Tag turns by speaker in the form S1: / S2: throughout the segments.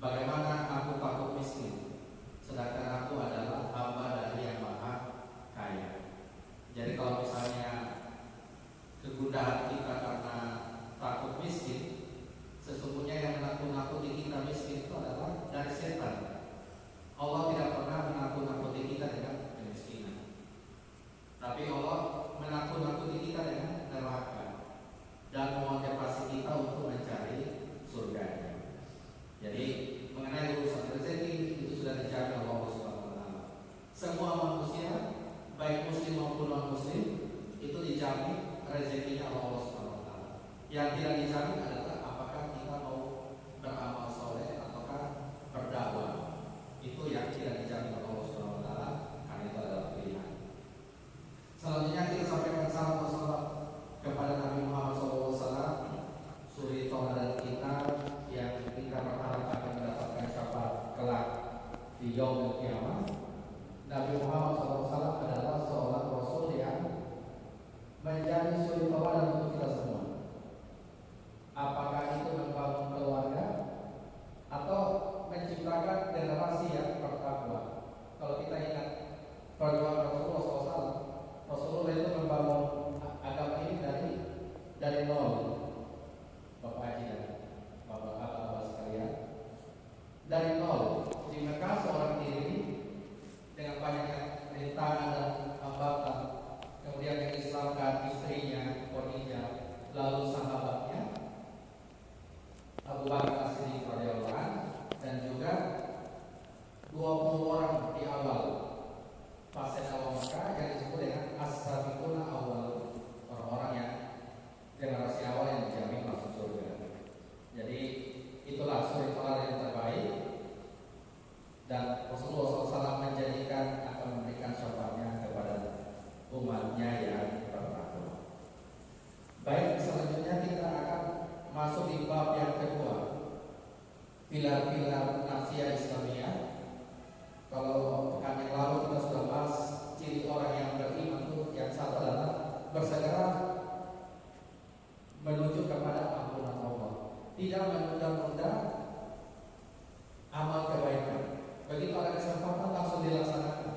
S1: Bagaimana aku takut miskin, sedangkan aku adalah hamba dari yang maha kaya. Jadi kalau misalnya kegundahan kita karena takut miskin, sesungguhnya yang menakut-nakuti kita miskin itu adalah dari setan. Allah tidak pernah menakut-nakuti kita dengan kemiskinan, tapi Allah menakut-nakuti kita dengan neraka dan memotivasi kita untuk mencari surga. Jadi mengenai urusan rezeki itu sudah dijamin Allah Subhanahu wa taala. Semua manusia, baik muslim maupun non muslim, itu dijamin rezekinya Allah Subhanahu wa taala. Yang tidak dijamin adalah apakah kita mau beramal soleh ataukah berdakwah. Itu yang tidak dijamin oleh Allah Subhanahu wa taala, karena itu adalah pilihan. Selanjutnya kita sampaikan salam wassalam kepada Nabi Muhammad SAW, suri tauladan kita yang kita berharap akan mendapatkan syafaat kelak di yaumul qiyamah. Nabi Muhammad SAW adalah seorang Rasul yang menjadi suri tauladan untuk kita semua. Apakah itu membangun keluarga atau menciptakan generasi yang bertakwa. Kalau kita ingat perjuangan Rasulullah SAW, Rasulullah itu membangun agama ini dari nol. Bapak Haji dan Bapak sekalian, dari nol di Mekah seorang diri dengan banyaknya rintangan dan hambatan, kemudian mengislamkan istrinya Khadijah, lalu sahabatnya Abu Bakar As-Siddiq radhiyallahu anhu, dan juga 20 orang di awal fase awal Mekah yang disebut dengan as-sabiquna awal, orang-orang yang generasi awal yang dijamin masuk surga. Jadi itulah suri tauladan yang terbaik, dan Rasulullah SAW menjadikan akan memberikan syafaatnya kepada umatnya yang bertakwa. Baik, selanjutnya kita akan masuk di bab yang kedua, pilar-pilar nafsiyah Islamiyah. Kalau pekan yang lalu kita sudah bahas ciri orang yang beriman itu, yang satu adalah bersegera menuju kepada ampunan Allah, tidak menunda-nunda amal kebaikan. Begitu ada kesempatan langsung dilaksanakan.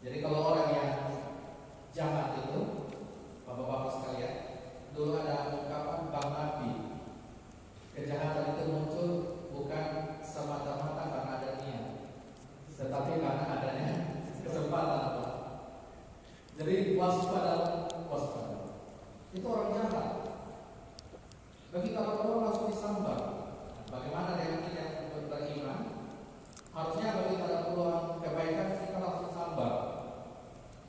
S1: Jadi kalau orang yang jahat itu, bapak-bapak sekalian, dulu ada ungkapan Bang Nabi, kejahatan itu muncul bukan semata-mata karena ada niat, tetapi karena adanya kesempatan. Jadi waspada. Itu orang jahat. Bagi kalau orang langsung disambar. Bagaimana dengan kita yang beriman? Harusnya bagi ada peluang kebaikan kita langsung sambar.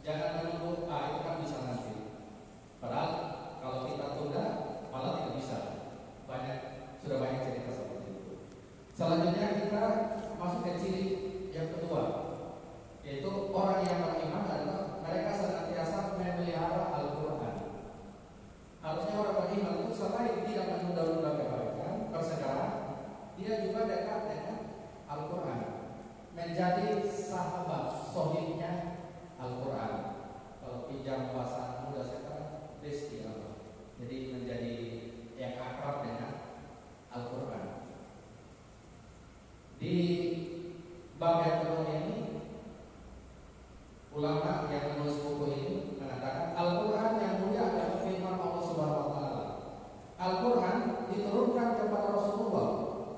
S1: Jangan menunggu itu kan bisa nanti. Padahal kalau kita tunda malah tidak bisa. Sudah banyak cerita seperti itu. Selanjutnya kita masuk ke ciri yang kedua, yaitu orang yang beriman adalah mereka senantiasa memelihara Al-Quran. Harusnya orang beriman itu selain tidak menunda-nunda kebaikan, bersegera, dia juga dekat dengan Al-Quran, menjadi sahabat sohibnya Al-Quran. Kalau pinjam bahasa muda sekarang, jadi menjadi yang akrab dengan Al-Quran. Di bab yang kedua ini, ulama yang menulis buku ini mengatakan Al-Quran yang mulia adalah firman Allah Subhanahu wa taala. Al-Quran diturunkan kepada Rasulullah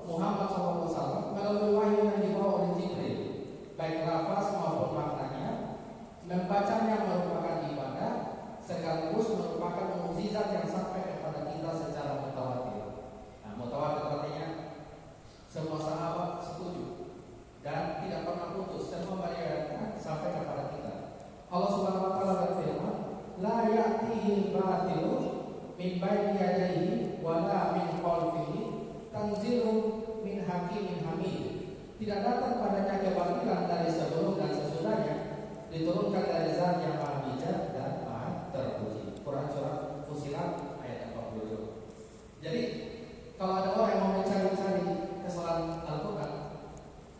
S1: Muhammad SAW melalui wahyu yang dibawa oleh Jibril, baik lafaz maupun maknanya. Membacanya merupakan ibadah, sekaligus merupakan mukjizat yang sampai kepada kita secara mutawatir. Nah, mutawatir artinya semua sahabat setuju dan tidak pernah putus, semua meriwayatkan sampai kepada kita. Allah Subhanahu wa taala berfirman, "La ya'tihi al-batilu min baini yadayhi wa la min khalfihi, tanzilun min hakimin hamid." Tidak datang padanya kebatilan dari sebelum dan sesudahnya, diturunkan dari Zat yang Maha Bijak dan Maha Terpuji. Quran surah Fussilat ayat 40. Jadi kalau ada orang yang mau mencari-cari kesalahan Al-Quran,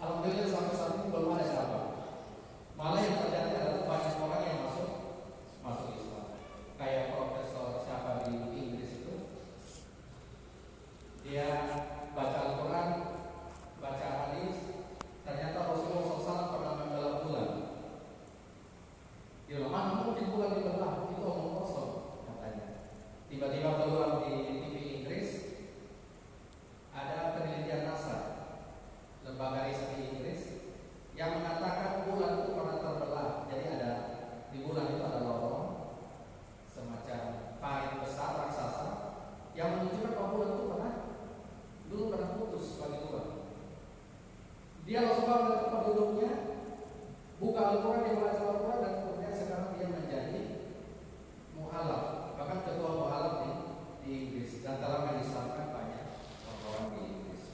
S1: alhamdulillah sampai saat ini belum ada siapa. Malah yang terjadi adalah banyak orang yang masuk Islam. Kayak profesor siapa di Inggris itu, dia baca Al-Quran duduknya, buka Al-Quran, dia baca Al-Quran, dan kemudian sekarang dia menjadi mu'alaf, bahkan ketua mu'alaf di Inggris, dan telah mengislamkan banyak orang di Inggris.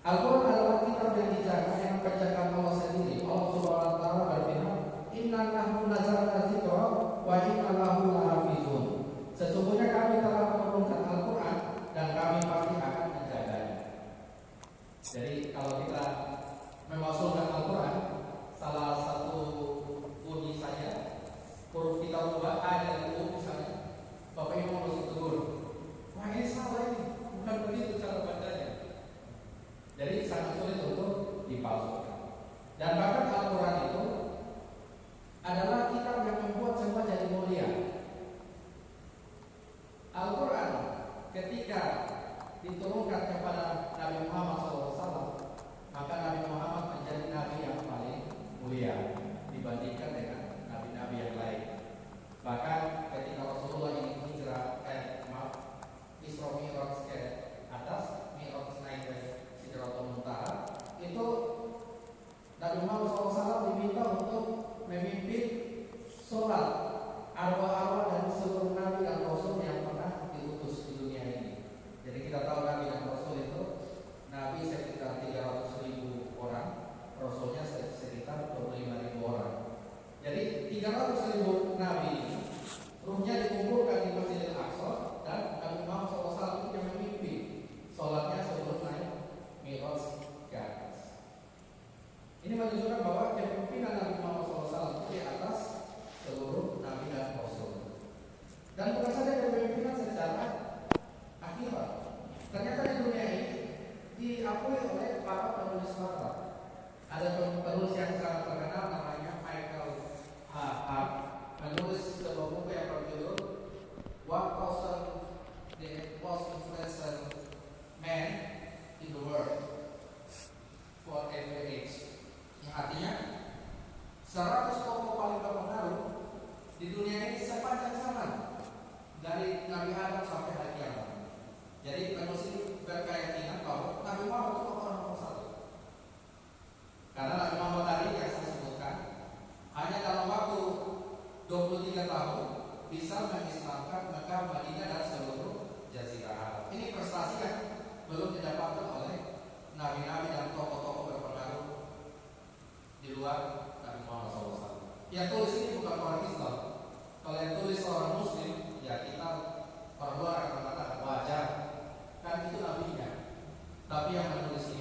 S1: Al-Quran adalah kitab yang dijaga dengan penjagaan Allah sendiri. Allah Subhanahu wa taala berfirman, "Inna nahnu nazzalna dzikra wa inna lahu lahafizun." Sesungguhnya kami telah menurunkan Al-Quran dan kami pasti akan menjaganya. Jadi kalau kita memasukkan Al-Quran, salah satu bunyi saja, huruf kita ubah A dari U misalnya, Bapak Ibu harus tegur, wah ini salah ini, bukan begitu cara bacanya. Jadi sangat sulit untuk dipalsukan. Dan bahkan Al-Quran itu adalah kitab yang membuat semua jadi mulia. Al-Quran ketika diturunkan kepada Nabi Muhammad SAW, maka Nabi Muhammad menjadi Nabi yang paling mulia dibandingkan dengan Nabi-Nabi yang lain. Bahkan ketika Rasulullah ini hijrah, Isra Mi'raj ke atas, Mi'raj naik ke Sidratul Muntaha, itu Nabi Muhammad SAW diminta untuk memimpin sholat arwah-arwah dan seluruh Nabi dan Rasul yang pernah diutus di dunia ini. Jadi kita tahu Nabi dan Rasul itu, Nabi sekitar 300.000 orang, Rasulnya sekitar 25.000 orang. Jadi 300.000 Nabi ruhnya dikumpulkan di Masjidil Aqsa, dan Nabi Muhammad SAW yang memimpin sholatnya sebelum naik Mi'raj ke atas. Ini menunjukkan bahwa kepemimpinan Nabi Muhammad SAW di atas seluruh Nabi dan Rasul. Dan bukan saja kepemimpinan secara akhirat, ternyata di dunia ini diakui oleh para penulis kitab. Ada penulis yang sangat terkenal namanya Michael Hart, menulis sebuah buku yang berjudul What Caused the Most Influential Man in the World for Every Age. Yang artinya 100 tokoh paling berpengaruh di dunia ini sepanjang zaman, dari Nabi Adam sampai hari kiamat. Jadi penulis ini berkeyakinan bahwa Nabi Muhammad itu orang nomor 1. Karena Nabi Muhammad tadi yang saya sebutkan hanya dalam waktu 23 tahun bisa mengislamkan Mekah, Madinah dan seluruh Jazirah Arab. Ini prestasi yang belum didapatkan oleh nabi-nabi dan tokoh-tokoh berpengaruh di luar Nabi Muhammad SAW. Yang tulis ini bukan orang Islam. Kalau yang tulis orang Muslim, ya kita orang luar akan mengatakan wajar, kan itu nabinya. Tapi yang menulis